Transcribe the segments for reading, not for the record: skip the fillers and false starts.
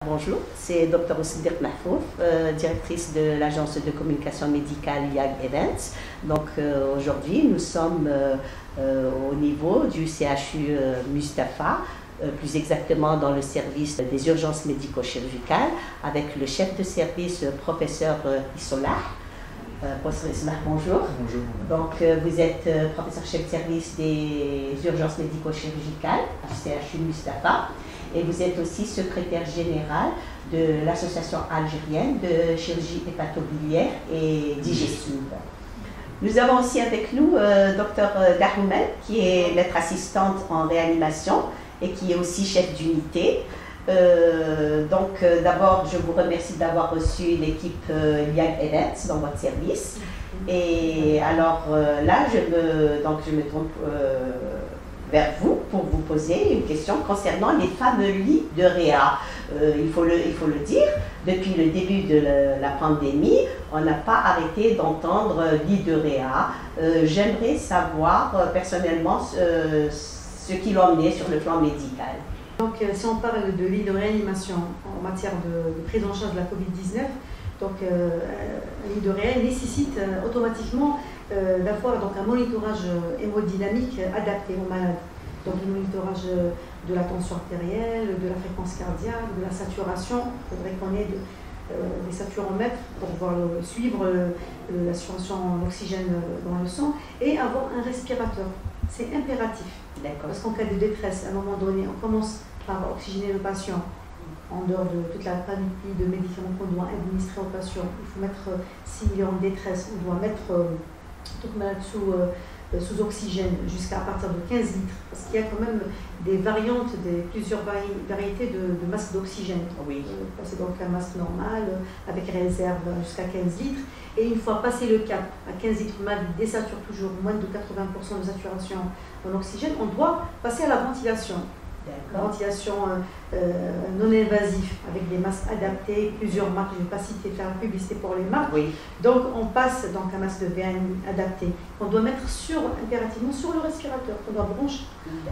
bonjour, c'est Dr Oussedir Mahfouf, directrice de l'agence de communication médicale YAG Events. Donc aujourd'hui, nous sommes au niveau du CHU Mustapha, plus exactement dans le service des urgences médico-chirurgicales, avec le chef de service, professeur Issolah. Professeur Issolah, bonjour. Bonjour. Donc vous êtes professeur chef de service des urgences médico-chirurgicales à CHU Mustapha. Et vous êtes aussi secrétaire général de l'Association algérienne de chirurgie hépatobiliaire et digestive. Nous avons aussi avec nous Dr Dahoumel, qui est maître assistante en réanimation et qui est aussi chef d'unité. D'abord, je vous remercie d'avoir reçu l'équipe YAG Events dans votre service. Et alors là, je me tourne vers vous pour vous poser une question concernant les fameux lits de réa. Il faut le dire, depuis le début de la pandémie, on n'a pas arrêté d'entendre lits de réa. J'aimerais savoir personnellement ce qui l'a emmené sur le plan médical. Donc si on parle de lits de réanimation en matière de prise en charge de la Covid-19, donc un lit de réa nécessite automatiquement d'avoir un monitorage hémodynamique adapté aux malades. Donc le monitorage de la tension artérielle, de la fréquence cardiaque, de la saturation. Il faudrait qu'on ait des saturomètres pour pouvoir suivre la saturation en oxygène dans le sang et avoir un respirateur. C'est impératif. Parce qu'en cas de détresse, à un moment donné, on commence par oxygéner le patient. En dehors de toute la panoplie de médicaments qu'on doit administrer au patient, il faut mettre, s'il est en détresse, on doit mettre tout malade sous oxygène jusqu'à partir de 15 litres, parce qu'il y a quand même des variantes, plusieurs variétés de masques d'oxygène. Oui. C'est donc un masque normal, avec réserve jusqu'à 15 litres, et une fois passé le cap, à 15 litres, le malade désature toujours, moins de 80% de saturation en oxygène, on doit passer à la ventilation. La ventilation non invasive avec des masques adaptés, plusieurs marques, je ne vais pas citer, faire la publicité pour les marques. Oui. Donc on passe un masque de VNI adapté qu'on doit mettre impérativement sur le respirateur, qu'on doit brancher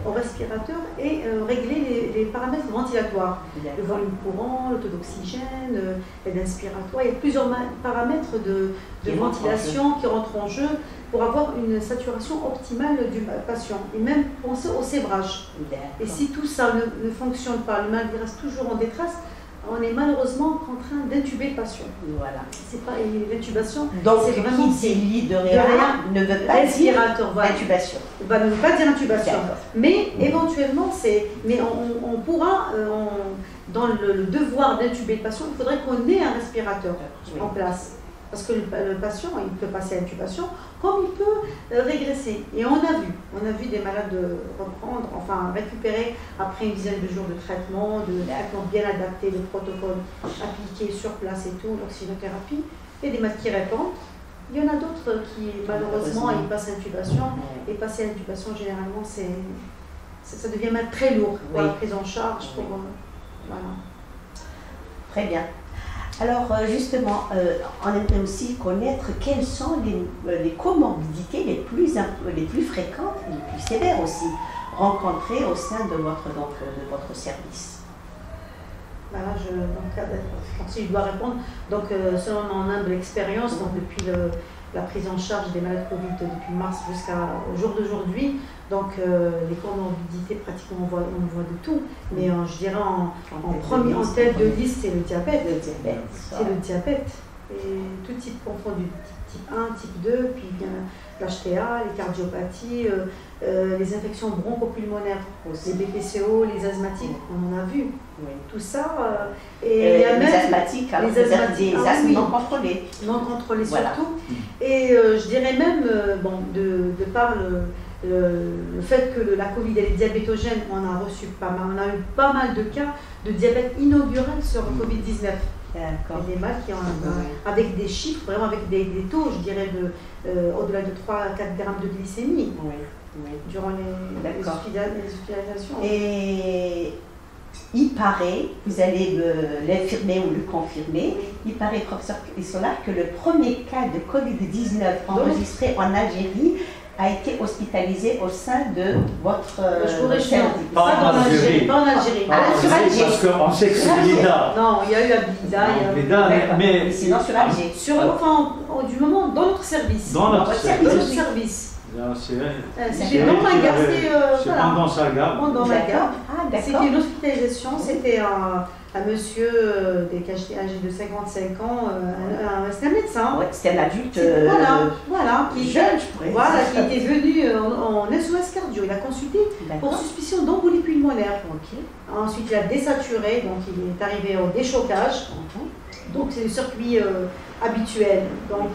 au respirateur et régler les paramètres ventilatoires. Le volume courant, le taux d'oxygène, l'aide inspiratoire, il y a plusieurs paramètres de ventilation qui rentrent en jeu pour avoir une saturation optimale du patient et même penser au sévrage. Et si tout ça ne fonctionne pas, le malade reste toujours en détresse, on est malheureusement en train d'intuber le patient. Voilà. C'est pas l'intubation. Donc, c'est vraiment qui dit lit de réa ne veut pas dire intubation. Ne veut pas dire intubation. Mais éventuellement, on pourra, dans le devoir d'intuber le patient, il faudrait qu'on ait un respirateur en place. Parce que le patient, il peut passer à l'intubation, comme il peut régresser. Et on a vu des malades reprendre, enfin récupérer après une dizaine de jours de traitement bien adapté, de protocole appliqué sur place et tout, l'oxygénothérapie. Il y a des malades qui répondent. Il y en a d'autres qui, malheureusement, ils passent à l'intubation. Et passer à l'intubation, généralement, ça devient même très lourd pour la prise en charge. Voilà. Très bien. Alors justement, on aimerait aussi connaître quelles sont les comorbidités les plus fréquentes et les plus sévères aussi rencontrées au sein de votre service. Voilà, si je dois répondre, selon mon humble expérience, depuis la prise en charge des malades Covid depuis mars jusqu'au jour d'aujourd'hui, les comorbidités, pratiquement on voit de tout, mais je dirais en tête de liste, c'est le diabète. C'est le diabète. Et tout type confondu, type 1, type 2, puis bien l'HTA, les cardiopathies, les infections bronchopulmonaires, les BPCO, les asthmatiques, on en a vu. Oui. Tout ça. Et il y a même les asthmatiques, des asthmes non contrôlés. Non contrôlés surtout. Et je dirais même, de par le fait que la Covid elle est diabétogène, on a reçu on a eu pas mal de cas de diabète inaugural sur Covid-19. Des malades qui ont avec des chiffres, vraiment avec des taux, je dirais, au-delà de 3 à 4 grammes de glycémie durant les hospitalisations. Et il paraît, vous allez l'infirmer ou le confirmer, il paraît, professeur Issolah, que le premier cas de Covid-19 enregistré en Algérie a été hospitalisé au sein de votre service. Pas en Algérie. Pas en Algérie. Sur Alger. Parce qu'on sait que c'est Blida. Non, il y a eu à Blida. Mais sinon sur Alger. Du moment dans notre service. Dans notre service. C'était dans la gare. C'est pendant sa gare. Pendant la gare. C'était une hospitalisation. Oui. C'était un monsieur âgé de 55 ans. C'était un médecin. Ouais, c'était un adulte. Voilà, qui jeune, je pourrais dire. Voilà, qui était venu en SOS cardio. Il a consulté pour suspicion d'embolie pulmonaire. Ensuite, il a désaturé, donc il est arrivé au déchocage. Donc, c'est le circuit habituel. Donc,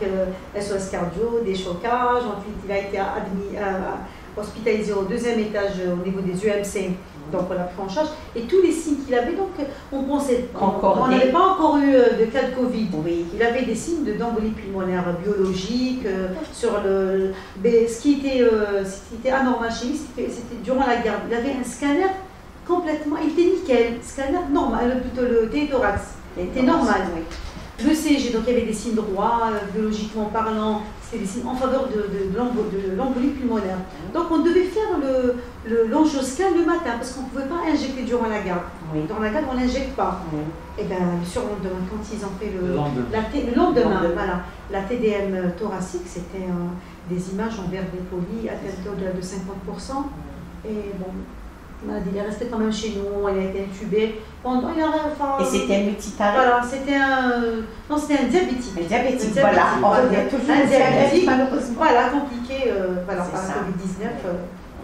SOS cardio, déchocage. Ensuite, il a été hospitalisé au 2e étage au niveau des UMC. Donc, on l'a pris en charge. Et tous les signes qu'il avait, donc, on pensait. On n'avait pas encore eu de cas de Covid. Oui. Il avait des signes d'embolie pulmonaire biologique. Ce qui était anormal chez lui, c'était durant la garde. Il avait un scanner complètement. Il était nickel. Scanner normal, plutôt le téthorax. C'était normal. Oui. Le CG, donc il y avait des signes droits, biologiquement parlant, c'était des signes en faveur de l'embolie pulmonaire. Donc on devait faire l'angioscan le matin, parce qu'on ne pouvait pas injecter durant la garde. Oui. Dans la garde, on n'injecte pas. Oui. Et bien, le surlendemain, quand ils ont fait le lendemain, voilà, la TDM thoracique, c'était des images en verre dépoli, atteintes au-delà de 50%. Et bon, il est resté quand même chez nous, il a été intubé. Et c'était un multiparé. Voilà, c'était un diabétique. Un diabétique, voilà. On revient toujours un diabétique, malheureusement. Voilà, compliqué par la ça. Covid-19.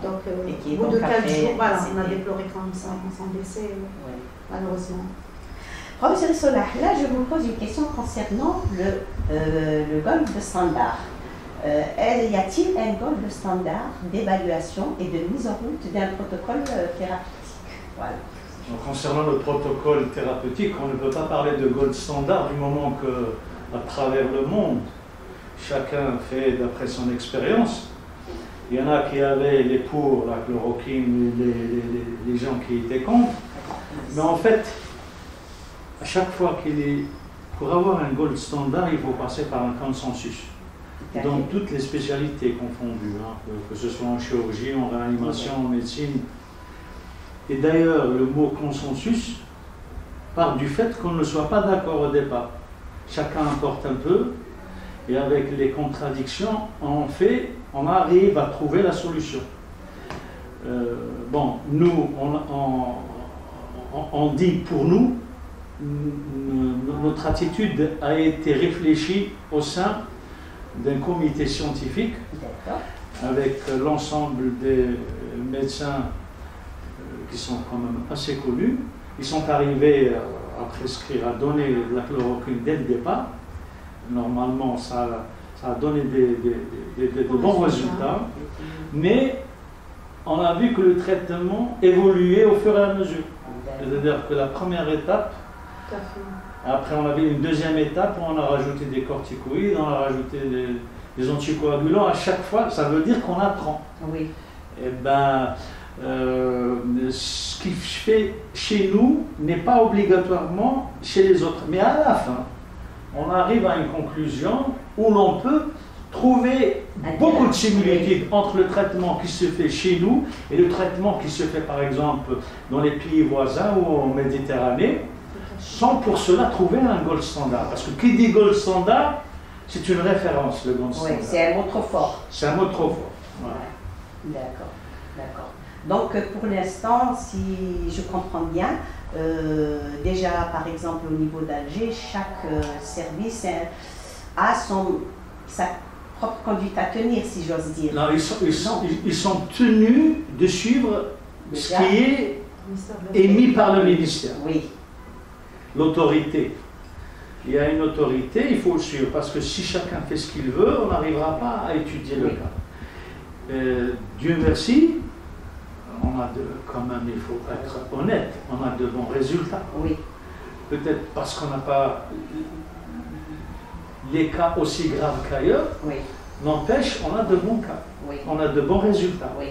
Donc, Et au bout de 4 jours, voilà, on a c'était- déploré quand même son décès, malheureusement. Professeur Solah, là je vous pose une question concernant le gold standard. Y a-t-il un gold standard d'évaluation et de mise en route d'un protocole thérapeutique? Voilà. Donc, concernant le protocole thérapeutique, on ne peut pas parler de gold standard du moment que, à travers le monde, chacun fait d'après son expérience. Il y en a qui avaient les pour la chloroquine, les gens qui étaient contre. Mais en fait, à chaque fois pour avoir un gold standard, il faut passer par un consensus. Dans toutes les spécialités confondues, que ce soit en chirurgie, en réanimation, en médecine. Et d'ailleurs, le mot consensus part du fait qu'on ne soit pas d'accord au départ. Chacun apporte un peu, et avec les contradictions, on arrive à trouver la solution. Nous, on dit pour nous, notre attitude a été réfléchie au sein d'un comité scientifique avec l'ensemble des médecins qui sont quand même assez connus. Ils sont arrivés à prescrire, à donner la chloroquine dès le départ. Normalement, ça a donné de bons résultats, mais on a vu que le traitement évoluait au fur et à mesure. C'est-à-dire que la première étape, après on avait une deuxième étape où on a rajouté des corticoïdes, on a rajouté des anticoagulants. À chaque fois, ça veut dire qu'on apprend. Oui. Et ce qui fait chez nous n'est pas obligatoirement chez les autres. Mais à la fin, on arrive à une conclusion où l'on peut trouver beaucoup de similitudes entre le traitement qui se fait chez nous et le traitement qui se fait par exemple dans les pays voisins ou en Méditerranée, sans pour cela trouver un gold standard. Parce que qui dit gold standard, c'est une référence, le gold standard. Oui, c'est un mot trop fort. C'est un mot trop fort. Voilà. D'accord, d'accord. Donc pour l'instant, si je comprends bien, déjà par exemple au niveau d'Alger, chaque service a sa propre conduite à tenir, si j'ose dire. Non, ils sont tenus de suivre ce qui est émis par le ministère. Oui. L'autorité. Il y a une autorité, il faut le suivre, parce que si chacun fait ce qu'il veut, on n'arrivera pas à étudier le cas. Dieu merci, quand même, il faut être honnête, on a de bons résultats. Oui. Peut-être parce qu'on n'a pas les cas aussi graves qu'ailleurs, oui. N'empêche, on a de bons cas, oui. On a de bons résultats. Oui.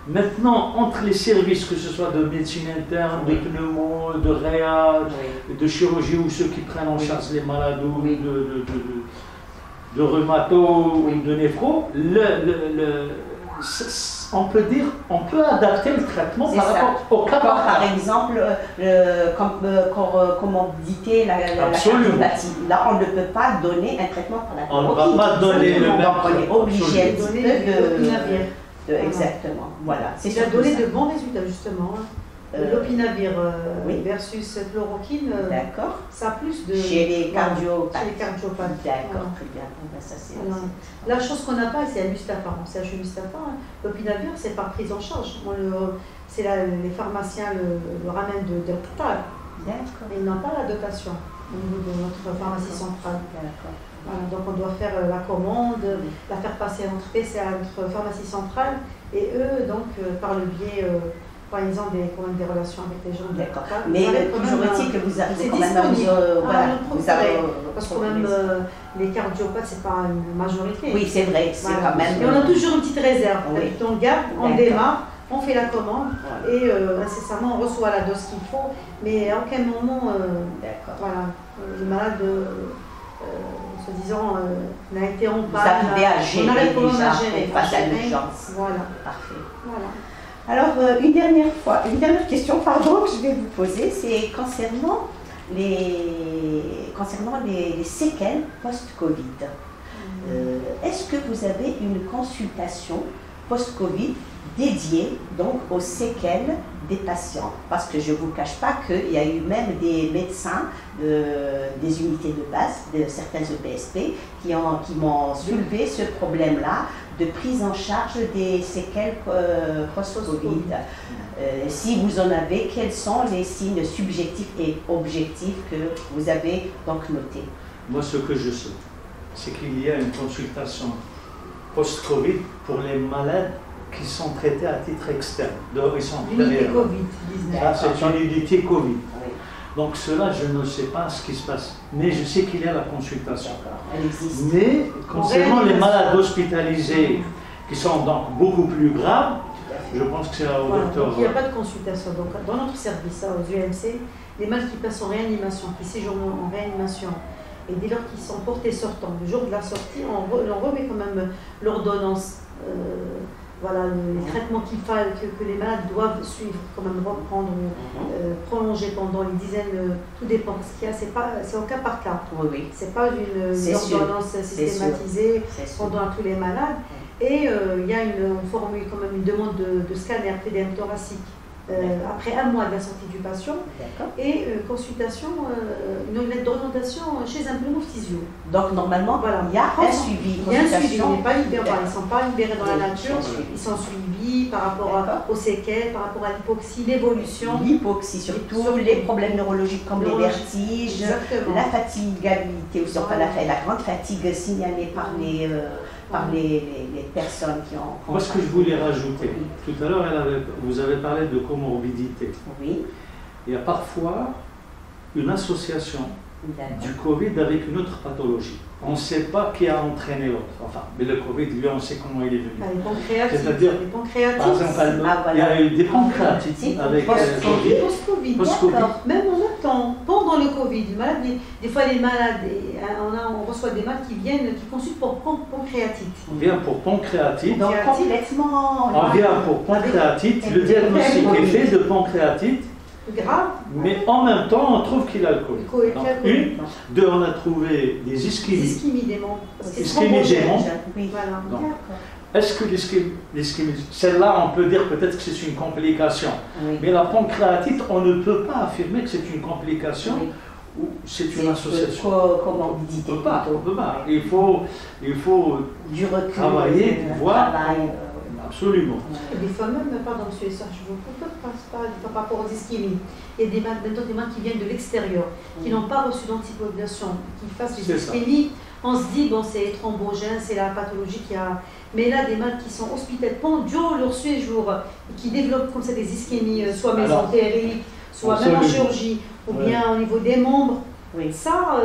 Maintenant, entre les services, que ce soit de médecine interne, oui. de pneumo, de réa, oui. de chirurgie ou ceux qui prennent en charge les malades ou oui. de rhumato ou de néphro, on peut dire, on peut adapter le traitement par rapport au cas par exemple, comorbidité, la cardiopathie. Là, on ne peut pas donner un traitement pour la chloroquine. On ne va pas donner le même donc on est obligé de donner de exactement. Voilà. C'est déjà donné de bons résultats justement. L'opinavir versus chloroquine, ça a plus de... Chez les cardiopathes. D'accord, très bien. Ça, la chose qu'on n'a pas, c'est un Mustapha. On sait acheter Mustapha. L'opinavir, c'est pas prise en charge. C'est les pharmaciens le ramènent de l'hôpital. D'accord. Mais ils n'ont pas la dotation au niveau de notre pharmacie centrale. D'accord. Voilà, donc on doit faire la commande, la faire passer à notre PC, à notre pharmacie centrale. Et eux, donc, par le biais... par exemple, des relations avec les gens. D'accord. Mais toujours est-il que vous arrivez quand même à parce que même les cardiopathes, c'est pas une majorité. Oui, c'est vrai, c'est quand même. Et on a toujours une petite réserve. On garde, on démarre, on fait la commande et incessamment on reçoit la dose qu'il faut. Mais à aucun moment, le malade, soi-disant, n'a été en panne. Vous arrivez à gérer déjà face à l'urgence. Voilà. Parfait. Voilà. Alors, une dernière question, pardon, que je vais vous poser, c'est concernant les séquelles post-Covid. Est-ce que vous avez une consultation post-Covid dédiée donc aux séquelles des patients? Parce que je ne vous cache pas qu'il y a eu même des médecins des unités de base, de certains EPSP, qui m'ont soulevé ce problème-là de prise en charge des séquelles post-Covid. Si vous en avez, quels sont les signes subjectifs et objectifs que vous avez donc notés? Moi, ce que je sais, c'est qu'il y a une consultation post-Covid pour les malades qui sont traités à titre externe. Unité Covid-19. C'est une unité Covid. Oui. Donc cela, je ne sais pas ce qui se passe, mais je sais qu'il y a la consultation. Elle existe. Mais concernant les malades hospitalisés, qui sont donc beaucoup plus graves, je pense que c'est au docteur. Il n'y a pas de consultation. Donc, dans notre service, aux UMC, les malades qui passent en réanimation, qui séjournent en réanimation, et dès lors qu'ils sont portés sortants, le jour de la sortie, on remet quand même l'ordonnance. Voilà, les traitements que les malades doivent suivre, quand même reprendre, prolonger pendant les dizaines, tout dépend. C'est au cas par cas. Oui. Ce n'est pas une ordonnance systématisée pendant tous les malades. Et il y a une formule, quand même, une demande de scanner PDM thoracique après un mois de la sortie du patient et consultation, une lettre d'orientation chez un pneumophysio. Donc normalement, il y a un suivi. Il y a un suivi, on n'est pas libéré, ils ne sont pas libérés dans la nature, ils sont suivis par rapport aux séquelles, par rapport à l'hypoxie, l'évolution. L'hypoxie surtout, les problèmes neurologiques comme les vertiges, la fatigabilité, aussi, enfin la grande fatigue signalée par les personnes qui ont... Moi, ce que je voulais rajouter, tout à l'heure, vous avez parlé de comorbidité. Oui. Il y a parfois une association du Covid avec une autre pathologie. On ne sait pas qui a entraîné l'autre. Enfin, mais le Covid, lui, on sait comment il est venu. Les pancréatites. C'est-à-dire, par exemple, il y a eu des pancréatites avec le Covid. Post-Covid, d'accord. Même en même temps, pendant le Covid, des fois les malades, on reçoit des malades qui consultent pour pancréatite. On vient pour pancréatite. Donc complètement... On vient pour pancréatite. Le diagnostic est fait de pancréatite. Grave. Mais en même temps, on trouve qu'il a le Covid. Donc, deux, on a trouvé des ischémies. Ischémies des membres. Ischémies des membres. Voilà. Est-ce que l'ischémie, celle-là, on peut dire peut-être que c'est une complication. Oui. Mais la pancréatite, on ne peut pas affirmer que c'est une complication ou c'est une association. Comorbidité. On ne peut pas. Il faut du recul, travailler, voir. Absolument. Et des fois même, pardon monsieur Essar, je vous coupe pas par rapport aux ischémies. Il y a des malades qui viennent de l'extérieur, qui n'ont pas reçu d'anticoagulation, qui fassent des ischémies. On se dit, bon, c'est thrombogène, c'est la pathologie qui a... Mais là, des malades qui sont hospitalisés durant leur séjour, et qui développent comme ça des ischémies, soit mésentériques, soit même en chirurgie, ou bien au niveau des membres. Ça,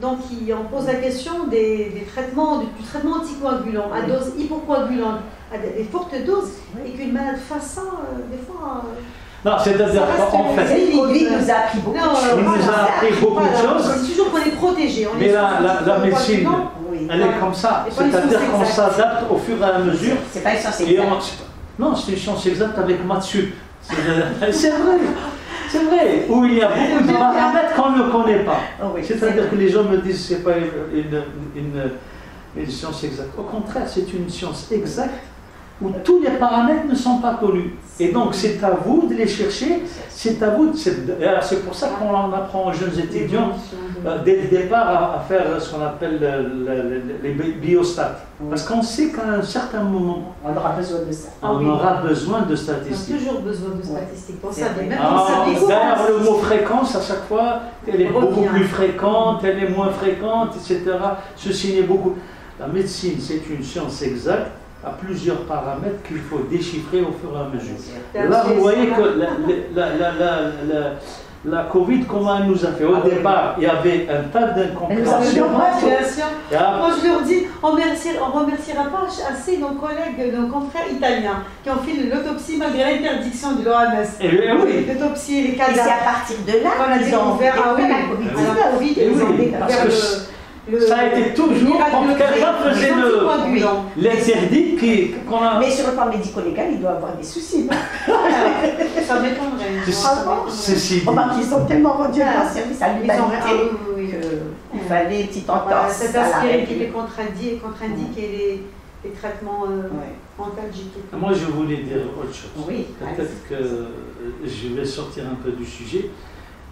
donc on pose la question du traitement anticoagulant à dose hypocoagulante, à des fortes doses, et qu'une malade fasse ça, des fois... Non, c'est-à-dire qu'en fait, le Covid nous a appris beaucoup de choses. Il nous a appris beaucoup de choses. C'est toujours qu'on est protégé. Mais la médecine, Elle est comme ça. Et pas une C'est-à-dire science qu'on exacte. s'adapte au fur et à mesure. C'est pas une science Et exacte. non, c'est une science exacte avec maths sup. C'est vrai. C'est vrai. Où il y a beaucoup de paramètres qu'on ne connaît pas. Oh oui, C'est-à-dire que les gens me disent que ce n'est pas une science exacte. Au contraire, c'est une science exacte où tous les paramètres ne sont pas connus. Et donc, c'est à vous de les chercher. C'est à vous. C'est pour ça qu'on apprend aux jeunes étudiants dès le départ à faire ce qu'on appelle les biostats. Parce qu'on sait qu'à un certain moment, On aura besoin de ça. on aura besoin de On a statistiques. toujours besoin de statistiques. Pour ça, C'est même vrai. dans sa vie, D'ailleurs, le mot fréquence, à chaque fois, elle est beaucoup plus fréquente, elle est moins fréquente, etc. Ceci n'est beaucoup. La médecine, c'est une science exacte à plusieurs paramètres qu'il faut déchiffrer au fur et à mesure. Là, vous voyez que la Covid, comment elle nous a fait? Au départ, il y avait un tas d'incompréhensions. Moi, je leur dis, on ne remerciera pas assez nos collègues, nos confrères italiens qui ont fait l'autopsie malgré l'interdiction de l'OMS. Oui. L'autopsie et les Et c'est cadavres. à partir de là On a qu'ils ont découvert la la Covid, Covid-19. ils ont Oui, découvert parce que ça a été toujours quand quelqu'un faisait l'interdit qu'on a. Mais sur le plan médico-légal, il doit avoir des soucis. Non? Ça m'étonnerait. Ceci dit. Ils sont tellement rendus à leur service à l'humanité Oui. qu'il fallait une petite entorse. Cette à la aspirine règle. qui est contre-indique et les traitements antalgiques. Moi, je voulais dire autre chose. Oui, Peut-être que je vais sortir un peu du sujet,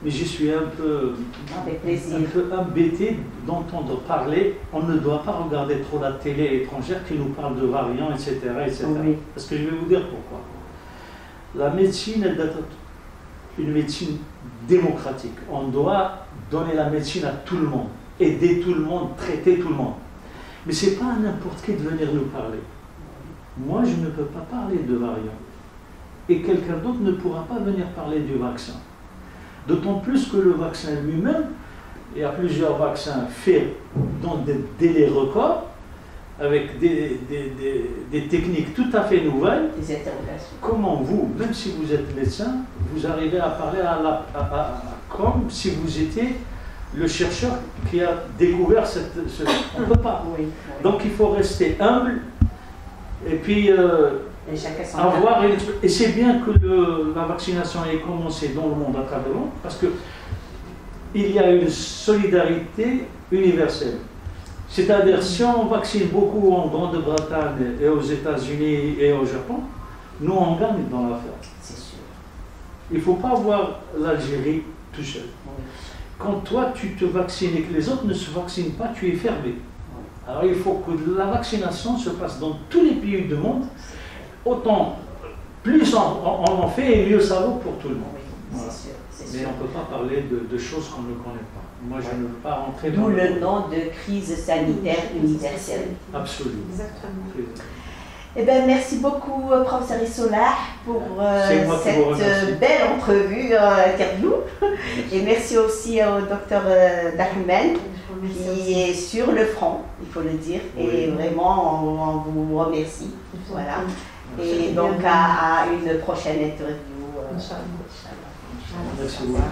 mais je suis un peu embêté d'entendre parler. On ne doit pas regarder trop la télé étrangère qui nous parle de variants, etc. Oui. Parce que je vais vous dire pourquoi. La médecine, elle doit être une médecine démocratique. On doit donner la médecine à tout le monde, aider tout le monde, traiter tout le monde. Mais ce n'est pas à n'importe qui de venir nous parler. Moi, je ne peux pas parler de variants. Et quelqu'un d'autre ne pourra pas venir parler du vaccin. D'autant plus que le vaccin lui-même, il y a plusieurs vaccins faits dans des délais records, avec des techniques tout à fait nouvelles. Des interrogations. Comment vous, même si vous êtes médecin, vous arrivez à parler comme si vous étiez le chercheur qui a découvert on ne peut pas. Oui. Donc il faut rester humble et puis Et chacun son avoir et c'est bien que la vaccination ait commencé dans le monde à travers le monde parce que il y a une solidarité universelle. C'est-à-dire si on vaccine beaucoup en Grande-Bretagne et aux États-Unis et au Japon, nous on gagne dans l'affaire. C'est sûr. Il ne faut pas voir l'Algérie tout seul. Quand toi tu te vaccines et que les autres ne se vaccinent pas, tu es fermé. Alors il faut que la vaccination se passe dans tous les pays du monde. Autant, plus on en fait, et mieux ça vaut pour tout le monde. Oui, Voilà. c'est sûr. Mais on ne peut pas parler de choses qu'on ne connaît pas. Moi, je ne veux pas rentrer dans D'où le nom de crise sanitaire universelle. Absolument. Exactement. Eh bien, merci beaucoup, professeur Issola, pour C'est moi qui vous remercie. cette belle entrevue, interview. Et merci aussi au docteur Dahoumen, qui est sur le front, il faut le dire. Et vraiment, on vous remercie. Voilà. Et donc, à une prochaine interview. Inch'Allah. Merci beaucoup.